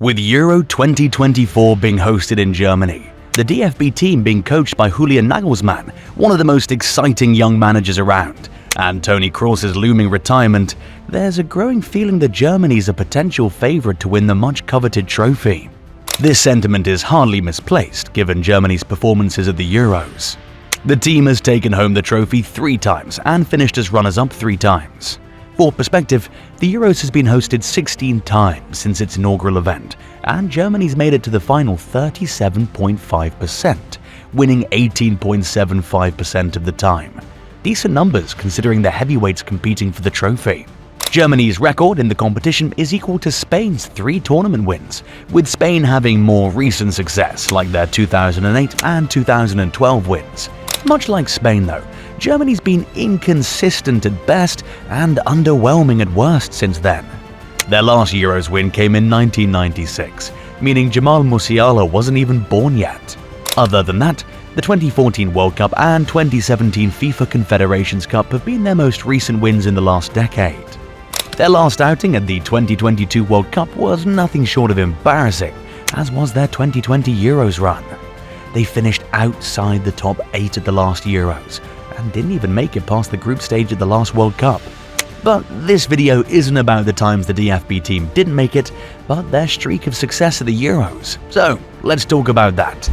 With Euro 2024 being hosted in Germany, the DFB team being coached by Julian Nagelsmann, one of the most exciting young managers around, and Toni Kroos's looming retirement, there's a growing feeling that Germany's a potential favourite to win the much-coveted trophy. This sentiment is hardly misplaced given Germany's performances at the Euros. The team has taken home the trophy 3 times and finished as runners-up 3 times. For perspective, the Euros has been hosted 16 times since its inaugural event, and Germany's made it to the final 37.5%, winning 18.75% of the time. Decent numbers considering the heavyweights competing for the trophy. Germany's record in the competition is equal to Spain's 3 tournament wins, with Spain having more recent success like their 2008 and 2012 wins. Much like Spain though, Germany's been inconsistent at best and underwhelming at worst since then. Their last Euros win came in 1996, meaning Jamal Musiala wasn't even born yet. Other than that, the 2014 World Cup and 2017 FIFA Confederations Cup have been their most recent wins in the last decade. Their last outing at the 2022 World Cup was nothing short of embarrassing, as was their 2020 Euros run. They finished outside the top 8 at the last Euros, and didn't even make it past the group stage at the last World Cup. But this video isn't about the times the DFB team didn't make it, but their streak of success at the Euros. So let's talk about that.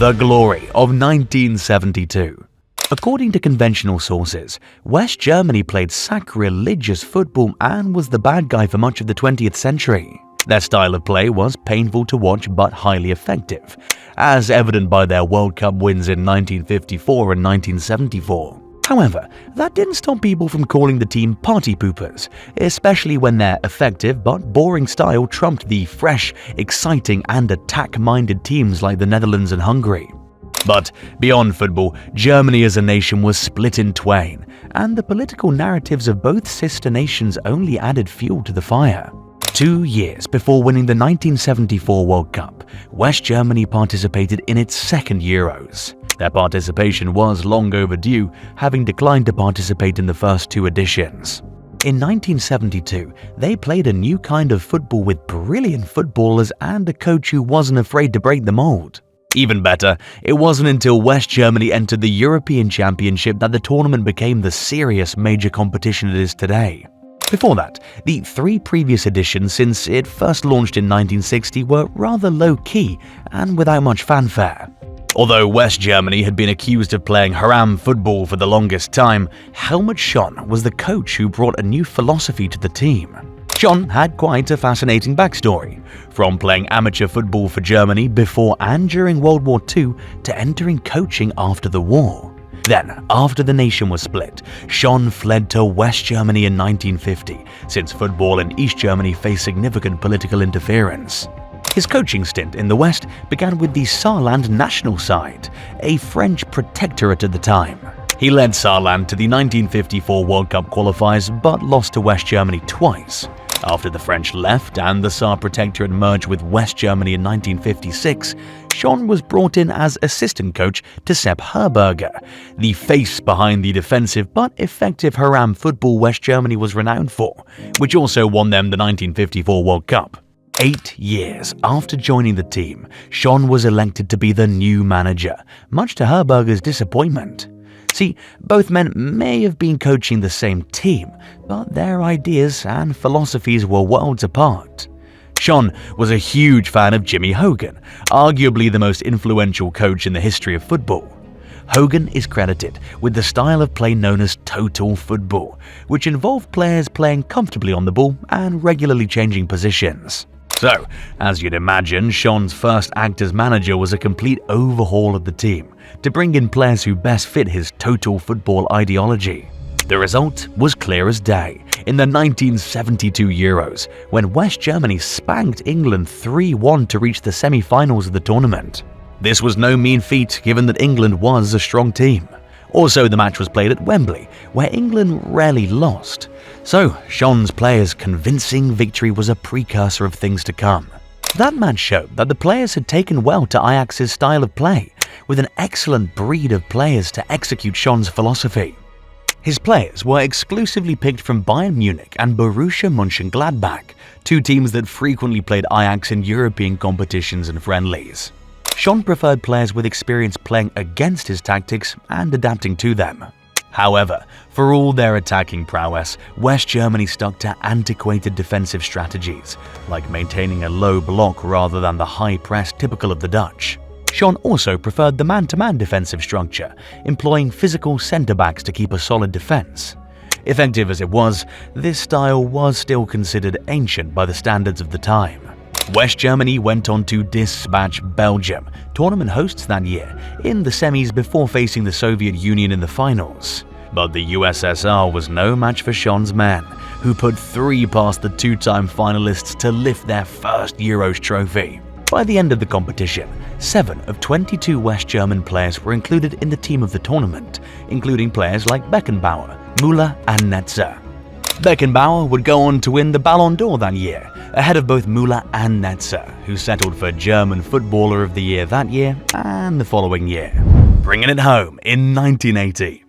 The glory of 1972. According to conventional sources, West Germany played sacrilegious football and was the bad guy for much of the 20th century. Their style of play was painful to watch but highly effective, as evident by their World Cup wins in 1954 and 1974. However, that didn't stop people from calling the team party poopers, especially when their effective but boring style trumped the fresh, exciting and attack-minded teams like the Netherlands and Hungary. But beyond football, Germany as a nation was split in twain, and the political narratives of both sister nations only added fuel to the fire. 2 years before winning the 1974 World Cup, West Germany participated in its second Euros. Their participation was long overdue, having declined to participate in the first 2 editions. In 1972, they played a new kind of football with brilliant footballers and a coach who wasn't afraid to break the mold. Even better, it wasn't until West Germany entered the European Championship that the tournament became the serious major competition it is today. Before that, the 3 previous editions since it first launched in 1960 were rather low-key and without much fanfare. Although West Germany had been accused of playing haram football for the longest time, Helmut Schön was the coach who brought a new philosophy to the team. Schön had quite a fascinating backstory, from playing amateur football for Germany before and during World War II to entering coaching after the war. Then, after the nation was split, Schön fled to West Germany in 1950, since football in East Germany faced significant political interference. His coaching stint in the West began with the Saarland national side, a French protectorate at the time. He led Saarland to the 1954 World Cup qualifiers but lost to West Germany twice. After the French left and the Saar Protectorate merged with West Germany in 1956, Schön was brought in as assistant coach to Sepp Herberger, the face behind the defensive but effective haram football West Germany was renowned for, which also won them the 1954 World Cup. 8 years after joining the team, Schön was elected to be the new manager, much to Herberger's disappointment. See, both men may have been coaching the same team, but their ideas and philosophies were worlds apart. Schön was a huge fan of Jimmy Hogan, arguably the most influential coach in the history of football. Hogan is credited with the style of play known as total football, which involved players playing comfortably on the ball and regularly changing positions. So, as you'd imagine, Schön's first act as manager was a complete overhaul of the team, to bring in players who best fit his total football ideology. The result was clear as day in the 1972 Euros, when West Germany spanked England 3-1 to reach the semi-finals of the tournament. This was no mean feat given that England was a strong team. Also, the match was played at Wembley, where England rarely lost. So, Schön's players' convincing victory was a precursor of things to come. That match showed that the players had taken well to Ajax's style of play, with an excellent breed of players to execute Schön's philosophy. His players were exclusively picked from Bayern Munich and Borussia Mönchengladbach, two teams that frequently played Ajax in European competitions and friendlies. Schon preferred players with experience playing against his tactics and adapting to them. However, for all their attacking prowess, West Germany stuck to antiquated defensive strategies, like maintaining a low block rather than the high press typical of the Dutch. Schon also preferred the man-to-man defensive structure, employing physical centre-backs to keep a solid defence. Effective as it was, this style was still considered ancient by the standards of the time. West Germany went on to dispatch Belgium, tournament hosts that year, in the semis before facing the Soviet Union in the finals. But the USSR was no match for Schon's men, who put 3 past the 2-time finalists to lift their first Euros trophy. By the end of the competition, 7 of 22 West German players were included in the team of the tournament, including players like Beckenbauer, Muller and Netzer. Beckenbauer would go on to win the Ballon d'Or that year, ahead of both Muller and Netzer, who settled for German Footballer of the Year that year and the following year. Bringing it home in 1980.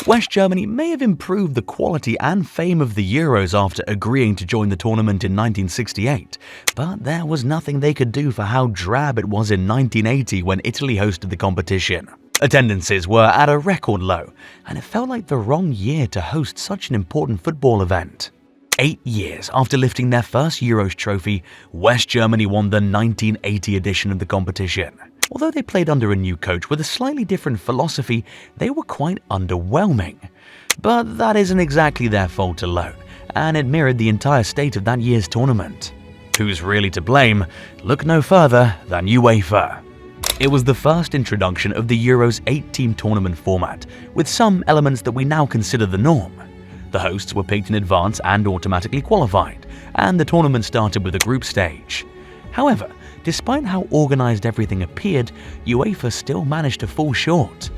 West Germany may have improved the quality and fame of the Euros after agreeing to join the tournament in 1968, but there was nothing they could do for how drab it was in 1980 when Italy hosted the competition. Attendances were at a record low, and it felt like the wrong year to host such an important football event. 8 years after lifting their first Euros trophy, West Germany won the 1980 edition of the competition. Although they played under a new coach with a slightly different philosophy, they were quite underwhelming. But that isn't exactly their fault alone, and it mirrored the entire state of that year's tournament. Who's really to blame? Look no further than UEFA. It was the first introduction of the Euros 8-team tournament format, with some elements that we now consider the norm. The hosts were picked in advance and automatically qualified, and the tournament started with a group stage. However, despite how organized everything appeared, UEFA still managed to fall short.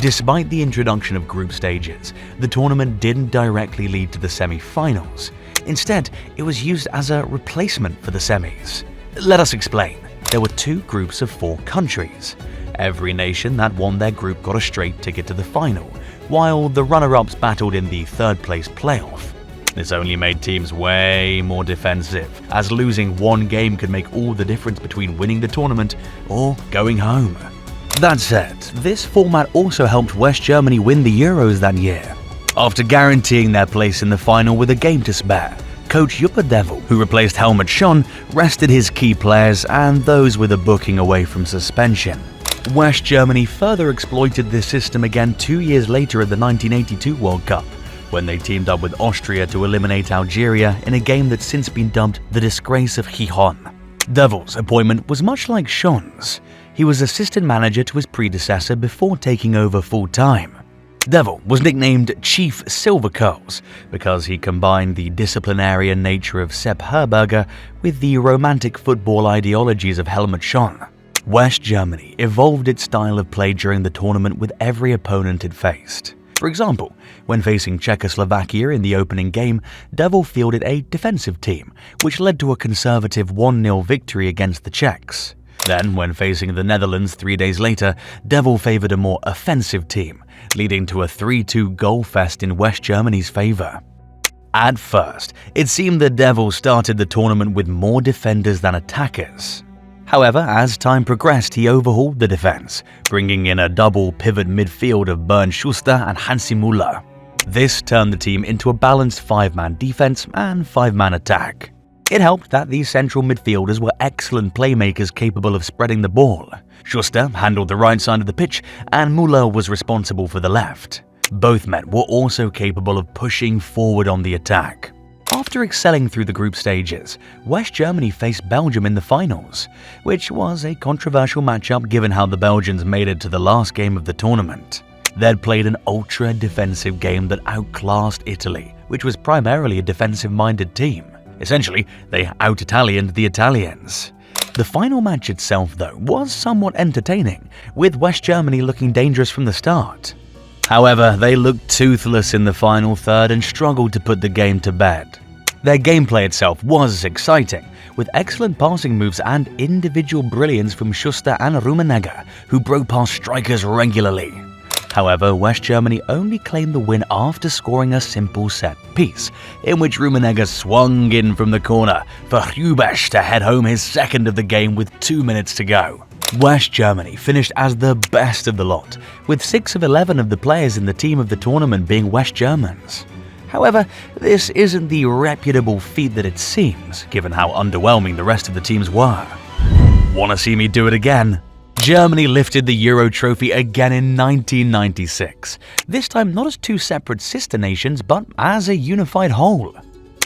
Despite the introduction of group stages, the tournament didn't directly lead to the semi-finals. Instead, it was used as a replacement for the semis. Let us explain. There were 2 groups of 4 countries. Every nation that won their group got a straight ticket to the final, while the runner-ups battled in the third-place playoff. This only made teams way more defensive, as losing one game could make all the difference between winning the tournament or going home. That said, this format also helped West Germany win the Euros that year. After guaranteeing their place in the final with a game to spare, coach Juppe Devil, who replaced Helmut Schon, rested his key players and those with a booking away from suspension. West Germany further exploited this system again 2 years later at the 1982 World Cup, when they teamed up with Austria to eliminate Algeria in a game that's since been dubbed the disgrace of Gijón. Devil's appointment was much like Schon's. He was assistant manager to his predecessor before taking over full-time. Devil was nicknamed Chief Silver Curls because he combined the disciplinarian nature of Sepp Herberger with the romantic football ideologies of Helmut Schon. West Germany evolved its style of play during the tournament with every opponent it faced. For example, when facing Czechoslovakia in the opening game, Devil fielded a defensive team, which led to a conservative 1-0 victory against the Czechs. Then, when facing the Netherlands 3 days later, Devil favored a more offensive team, leading to a 3-2 goal fest in West Germany's favor. At first, it seemed the Devil started the tournament with more defenders than attackers. However, as time progressed, he overhauled the defense, bringing in a double pivot midfield of Bernd Schuster and Hansi Müller. This turned the team into a balanced 5-man defense and 5-man attack. It helped that these central midfielders were excellent playmakers capable of spreading the ball. Schuster handled the right side of the pitch, and Müller was responsible for the left. Both men were also capable of pushing forward on the attack. After excelling through the group stages, West Germany faced Belgium in the finals, which was a controversial matchup given how the Belgians made it to the last game of the tournament. They'd played an ultra-defensive game that outclassed Italy, which was primarily a defensive-minded team. Essentially, they out-Italianed the Italians. The final match itself, though, was somewhat entertaining, with West Germany looking dangerous from the start. However, they looked toothless in the final third and struggled to put the game to bed. Their gameplay itself was exciting, with excellent passing moves and individual brilliance from Schuster and Rummenigge, who broke past strikers regularly. However, West Germany only claimed the win after scoring a simple set piece, in which Rummenigge swung in from the corner for Hrubesch to head home his second of the game with 2 minutes to go. West Germany finished as the best of the lot, with 6 of 11 of the players in the team of the tournament being West Germans. However, this isn't the reputable feat that it seems, given how underwhelming the rest of the teams were. Wanna see me do it again? Germany lifted the Euro trophy again in 1996, this time not as 2 separate sister nations but as a unified whole.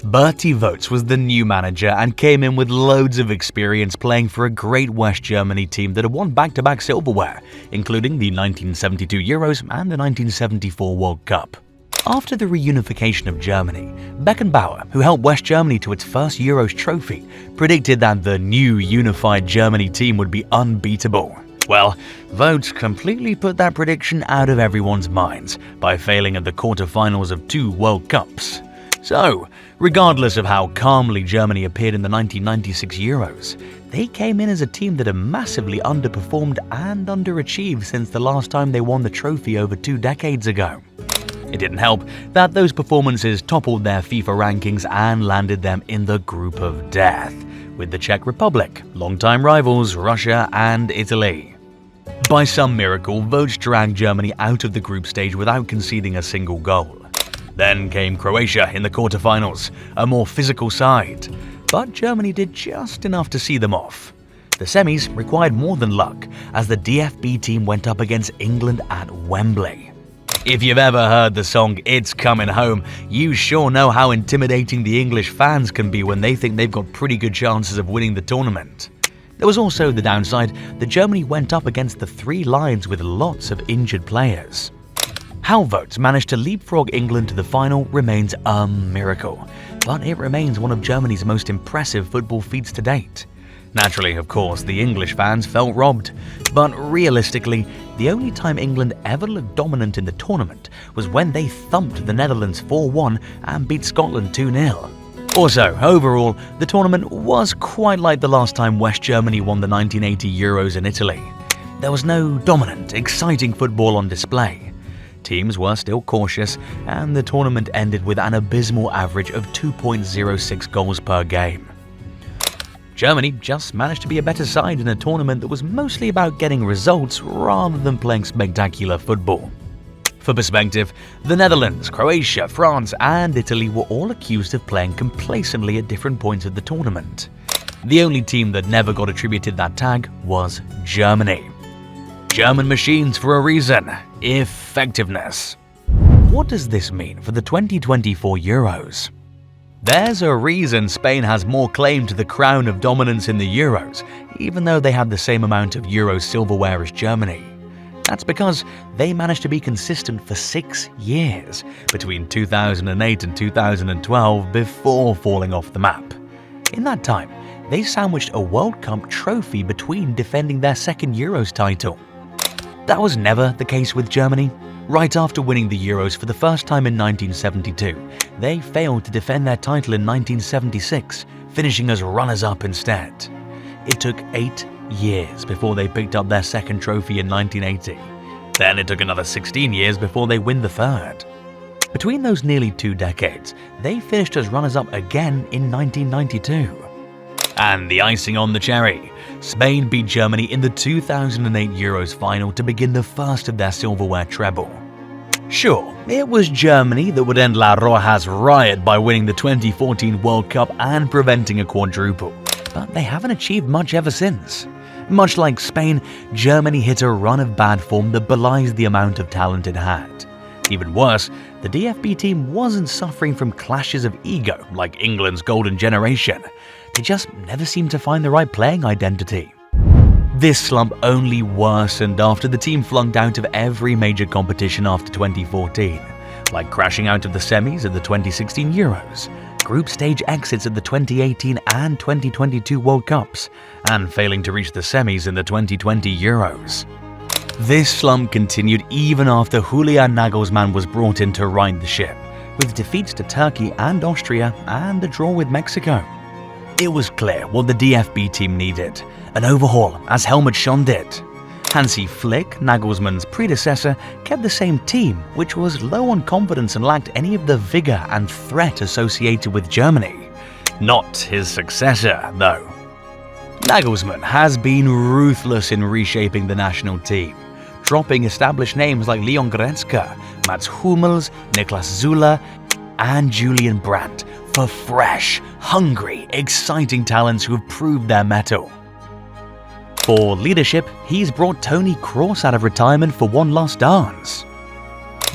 Berti Vogts was the new manager and came in with loads of experience playing for a great West Germany team that had won back-to-back silverware, including the 1972 Euros and the 1974 World Cup. After the reunification of Germany, Beckenbauer, who helped West Germany to its first Euros trophy, predicted that the new unified Germany team would be unbeatable. Well, Vogts completely put that prediction out of everyone's minds by failing at the quarter-finals of 2 World Cups. So, regardless of how calmly Germany appeared in the 1996 Euros, they came in as a team that had massively underperformed and underachieved since the last time they won the trophy over 2 decades ago. It didn't help that those performances toppled their FIFA rankings and landed them in the group of death, with the Czech Republic, longtime rivals Russia and Italy. By some miracle, Vogts dragged Germany out of the group stage without conceding a single goal. Then came Croatia in the quarterfinals, a more physical side, but Germany did just enough to see them off. The semis required more than luck, as the DFB team went up against England at Wembley. If you've ever heard the song It's Coming Home, you sure know how intimidating the English fans can be when they think they've got pretty good chances of winning the tournament. There was also the downside that Germany went up against the 3 Lions with lots of injured players. How Vogts managed to leapfrog England to the final remains a miracle, but it remains one of Germany's most impressive football feats to date. Naturally, of course, the English fans felt robbed, but realistically, the only time England ever looked dominant in the tournament was when they thumped the Netherlands 4-1 and beat Scotland 2-0. Also, overall, the tournament was quite like the last time West Germany won the 1980 Euros in Italy. There was no dominant, exciting football on display. Teams were still cautious, and the tournament ended with an abysmal average of 2.06 goals per game. Germany just managed to be a better side in a tournament that was mostly about getting results rather than playing spectacular football. For perspective, the Netherlands, Croatia, France and Italy were all accused of playing complacently at different points of the tournament. The only team that never got attributed that tag was Germany. German machines for a reason: effectiveness. What does this mean for the 2024 Euros? There's a reason Spain has more claim to the crown of dominance in the Euros, even though they have the same amount of Euro silverware as Germany. That's because they managed to be consistent for 6 years, between 2008 and 2012, before falling off the map. In that time, they sandwiched a World Cup trophy between defending their second Euros title. That was never the case with Germany. Right after winning the Euros for the first time in 1972, they failed to defend their title in 1976, finishing as runners-up instead. It took 8 years before they picked up their second trophy in 1980. Then it took another 16 years before they win the third. Between those nearly 2 decades, they finished as runners-up again in 1992. And the icing on the cherry, Spain beat Germany in the 2008 Euros final to begin the first of their silverware treble. Sure, it was Germany that would end La Roja's riot by winning the 2014 World Cup and preventing a quadruple, but they haven't achieved much ever since. Much like Spain, Germany hit a run of bad form that belies the amount of talent it had. Even worse, the DFB team wasn't suffering from clashes of ego like England's golden generation. They just never seemed to find the right playing identity. This slump only worsened after the team flunked out of every major competition after 2014, like crashing out of the semis at the 2016 Euros, group stage exits at the 2018 and 2022 World Cups, and failing to reach the semis in the 2020 Euros. This slump continued even after Julian Nagelsmann was brought in to right the ship, with defeats to Turkey and Austria and a draw with Mexico. It was clear what the DFB team needed: an overhaul, as Helmut Schön did. Hansi Flick, Nagelsmann's predecessor, kept the same team, which was low on confidence and lacked any of the vigor and threat associated with Germany. Not his successor, though. Nagelsmann has been ruthless in reshaping the national team, dropping established names like Leon Goretzka, Mats Hummels, Niklas Süle, and Julian Brandt for fresh, hungry, exciting talents who have proved their mettle. For leadership, he's brought Toni Kroos out of retirement for one last dance.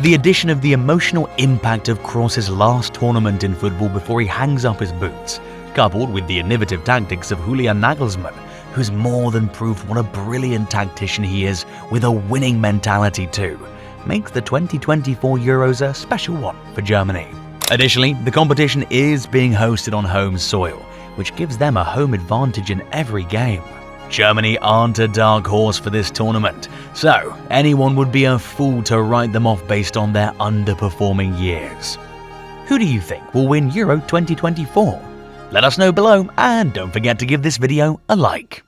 The addition of the emotional impact of Kroos' last tournament in football before he hangs up his boots, coupled with the innovative tactics of Julian Nagelsmann, who's more than proved what a brilliant tactician he is with a winning mentality too, makes the 2024 Euros a special one for Germany. Additionally, the competition is being hosted on home soil, which gives them a home advantage in every game. Germany aren't a dark horse for this tournament, so anyone would be a fool to write them off based on their underperforming years. Who do you think will win Euro 2024? Let us know below, and don't forget to give this video a like.